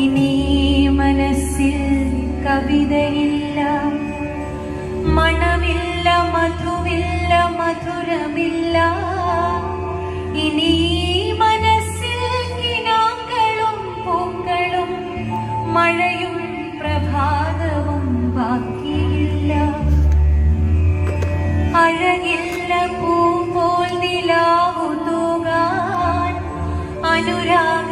ഇനി മനസ്സിൽ കവിതയില്ല, മണമില്ല, മധുവില്ല, മധുരമില്ല. ഇനി മനസ്സിൽ കിനാക്കളും പൂക്കളും മഴയും പ്രഭാതവും ബാക്കിയില്ല. അഴകില്ല പൂ പോൽ നിലാവു തൂകാൻ അനുരാഗ